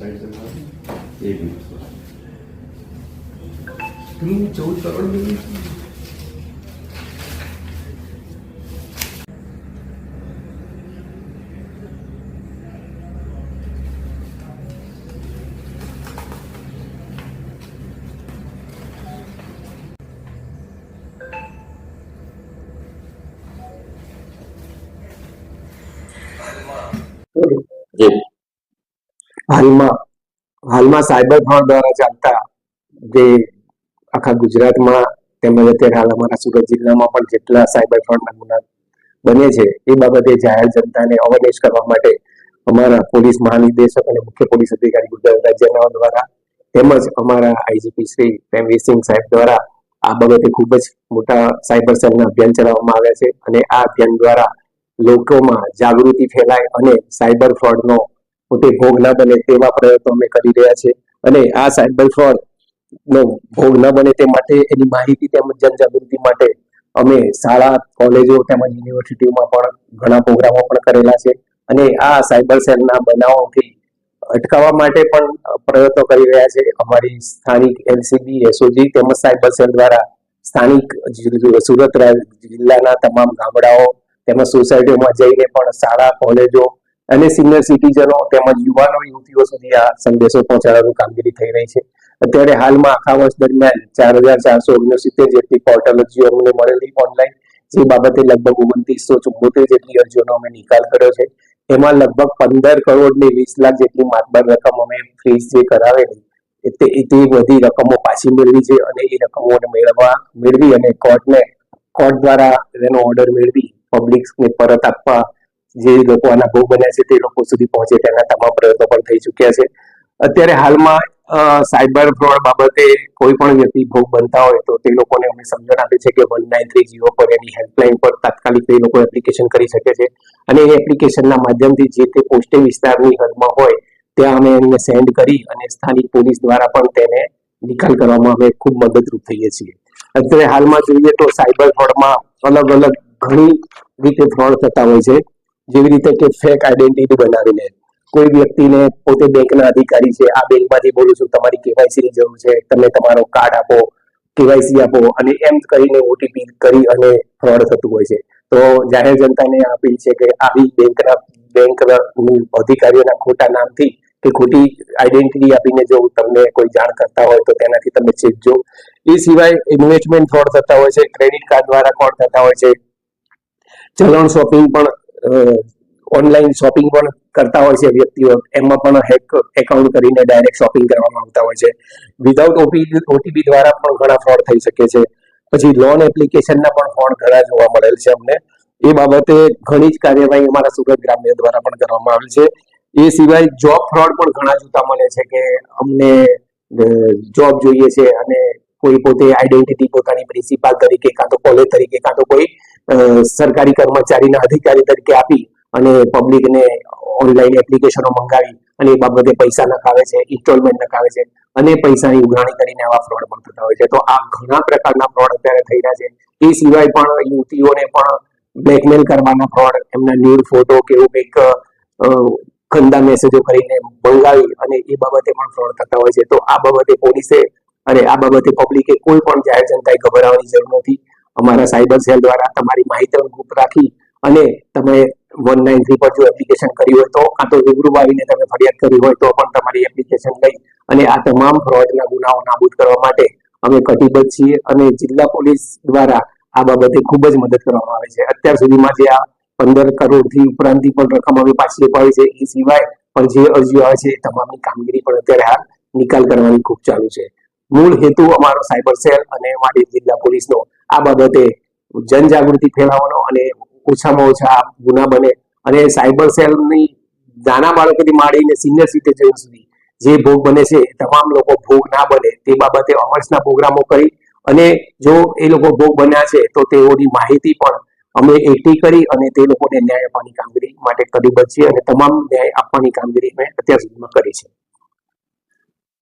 एक मिनट 14 करोड़ मिली। હાલમાં cyber fraud દ્વારા ચાલતા જે આખા ગુજરાતમાં તેમજ અત્યારે હાલ અમારા સુરત જિલ્લામાં પણ જેટલા સાયબર ફ્રોડના ગુના બને છે એ બાબતે જાહેર જનતાને અવેરનેસ કરવા માટે અમારા પોલીસ મહાનિદેશક અને મુખ્ય પોલીસ અધિકારી ગુજરાત રાજ્યના દ્વારા તેમજ અમારા આઈજીપી શ્રી પ્રેમવીરસિંહ સાહેબ દ્વારા આ બાબતે ખૂબ જ મોટા સાયબર સેલના અભિયાન ચલાવવામાં આવ્યા છે અને આ અભિયાન દ્વારા લોકોમાં જાગૃતિ ફેલાય અને સાયબર ફ્રોડનો મોટે ભોગ ન બને તેવા પ્રયત્નો અમે કરી રહ્યા છીએ અને આ સાયબર ફ્રોડ નો ભોગ ન બને તે માટે એની માહિતી તેમજ જનજાગૃતિ માટે અમે શાળા કોલેજો તેમજ યુનિવર્સિટીઓમાં પણ ઘણા પ્રોગ્રામો પણ કરેલા છે અને આ સાયબર સેલના બનાવોથી અટકાવવા માટે પણ પ્રયત્નો કરી રહ્યા છે. અમારી સ્થાનિક એલસીબી એસઓજી તેમજ સાયબર સેલ દ્વારા સ્થાનિક સુરત જિલ્લાના તમામ ગામડાઓ તેમજ સોસાયટીઓમાં જઈને પણ શાળા કોલેજો અને સિનિયર સિટીઝનો તેમજ યુવાનો યુવતીઓ સુધી આ સંદેશો પહોંચાડવાની કામગીરી થઈ રહી છે. અત્યારે હાલમાં આખા વર્ષ દરમિયાન 4469 જેટલી પોર્ટલ અરજીઓ અમને મળેલી ઓનલાઈન, જે બાબતે લગભગ 2974 જેટલી અરજીઓનો અમે નિકાલ કર્યો છે. એમાં લગભગ 15 કરોડ ને 20 લાખ જેટલી માતબર રકમ અમે ફ્રીઝ જે કરાવેલી તે બધી રકમો પાછી મેળવી છે અને એ રકમોને મેળવી અને કોર્ટ દ્વારા એનો ઓર્ડર મેળવી પબ્લિકને પરત આપવા જે લોકો આના ભોગ બન્યા છે તે લોકો સુધી પહોંચે તેના તમામ પ્રયત્નો પણ થઈ ચૂક્યા છે. અત્યારે હાલમાં સાયબર ફ્રોડ બાબતે કોઈ પણ વ્યક્તિ ભોગ બનતા હોય તો તે લોકોને અમે સમજણ આપી છે કે 1930 પર એની હેલ્પલાઇન પર તાત્કાલિક એ લોકો એપ્લિકેશન કરી શકે છે અને એ એપ્લિકેશનના માધ્યમથી જે તે પોસ્ટે વિસ્તારની હદમાં હોય ત્યાં અમે એમને સેન્ડ કરી અને સ્થાનિક પોલીસ દ્વારા પણ તેને નિકાલ કરવામાં અમે ખૂબ મદદરૂપ થઈએ છીએ. અત્યારે હાલમાં જોઈએ તો સાયબર ફ્રોડમાં અલગ અલગ ઘણી રીતે ફ્રોડ થતા હોય છે. જેવી રીતે કે ફેક આઈડેન્ટિટી બનાવીને કોઈ વ્યક્તિને પોતે બેંકના અધિકારી છે, આ બેંકમાંથી બોલું છું, તમારી કેવાયસી ની જરૂર છે, તમે તમારો કાર્ડ આપો, કેવાયસી આપો અને એમ કરીને ઓટીપી કરી અને ફ્રોડ થતું હોય છે. તો જાહેર જનતાને અપીલ છે કે આવી બેંકના અધિકારીઓના ખોટા નામથી કે ખોટી આઈડેન્ટિટી આપીને જો તમને કોઈ જાણ કરતા હોય તો તેનાથી તમે ચેતજો. એ સિવાય ઇન્વેસ્ટમેન્ટ ફ્રોડ થતા હોય છે, ક્રેડિટ કાર્ડ દ્વારા ફ્રોડ થતા હોય છે, ચલણ શોપિંગ પણ ઓનલાઈન શોપિંગ પણ કરતા હોય છે વ્યક્તિઓ, એમાં પણ હેક એકાઉન્ટ કરીને ડાયરેક્ટ શોપિંગ કરવામાં આવતા હોય છે. વિધાઉટ ઓટીપી દ્વારા પણ ઘણા ફ્રોડ થઈ શકે છે. પછી લોન એપ્લિકેશનના પણ ફ્રોડ ઘણા જોવા મળેલ છે અમને. એ બાબતે ઘણી જ કાર્યવાહી અમારા સુરત ગ્રામ્ય દ્વારા પણ કરવામાં આવી છે. એ સિવાય જોબ ફ્રોડ પણ ઘણા જોતા મળે છે કે અમને જોબ જોઈએ છે અને કોઈ પોતે આઈડેન્ટિટી પોતાની પ્રિન્સિપાલ તરીકે કાં તો કોલેજ તરીકે કાં તો કોઈ સરકારી કર્મચારીના અધિકારી તરીકે આપી અને પબ્લિકને ઓનલાઈન એપ્લિકેશનો મંગાવી અને એ બાબતે પૈસા નખાવે છે, ઇન્સ્ટોલમેન્ટ નખાવે છે અને પૈસાની ઉઘરાણી કરીને આવા ફ્રોડ પણ થતા હોય છે. તો આ ઘણા પ્રકારના ફ્રોડ અત્યારે થઈ રહ્યા છે. એ સિવાય પણ યુવતીઓને પણ બ્લેકમેલ કરવાના ફ્રોડ, એમના ન્યૂડ ફોટો કે એવું કંઈક ગંદા મેસેજો કરીને મંગાવી અને એ બાબતે પણ ફ્રોડ થતા હોય છે. તો આ બાબતે પોલીસે અને આ બાબતે પબ્લિકે કોઈ પણ જાહેર જનતાએ ગભરાવાની જરૂર નથી. અમારા સાયબર સેલ દ્વારા તમારી માહિતી ગુપ્ત રાખી અને તમે 193 પર જો એપ્લિકેશન કરી હોય તો કાં તો રૂબરૂ આવીને તમે ફરિયાદ કરી હોય તો પણ તમારી એપ્લિકેશન લઈ અને આ તમામ ફ્રોડના ગુનાઓ નાબૂદ કરવા માટે અમે કટિબદ્ધ છીએ અને જિલ્લા પોલીસ દ્વારા આ બાબતે ખૂબ જ મદદ કરવામાં આવે છે. અત્યાર સુધીમાં જે આ 15 કરોડથી ઉપરાંતની પણ રકમ અમે પાછી અપાવી છે. એ સિવાય પણ જે અરજીઓ આવે છે એ તમામની કામગીરી પણ અત્યારે હાલ નિકાલ કરવાની ખૂબ ચાલુ છે. મૂળ હેતુ અમારો સાયબર સેલ અને અમારી જિલ્લા પોલીસનો આ બાબતે જનજાગૃતિ ફેલાવવાનો અને ઓછામાં ઓછા ગુના બને અને સાયબર સેલની નાના બાળકોથી માંડીને સિનિયર સિટીઝન સુધી જે ભોગ બને છે તમામ લોકો ભોગ ના બને તે બાબતે અમર્સના પ્રોગ્રામો કરી અને જો એ લોકો ભોગ બન્યા છે તો તેઓની માહિતી પણ અમે એકઠી કરી અને તે લોકોને ન્યાય આપવાની કામગીરી માટે કટિબદ્ધ છીએ અને તમામ ન્યાય આપવાની કામગીરી અમે અત્યાર સુધીમાં કરી છે.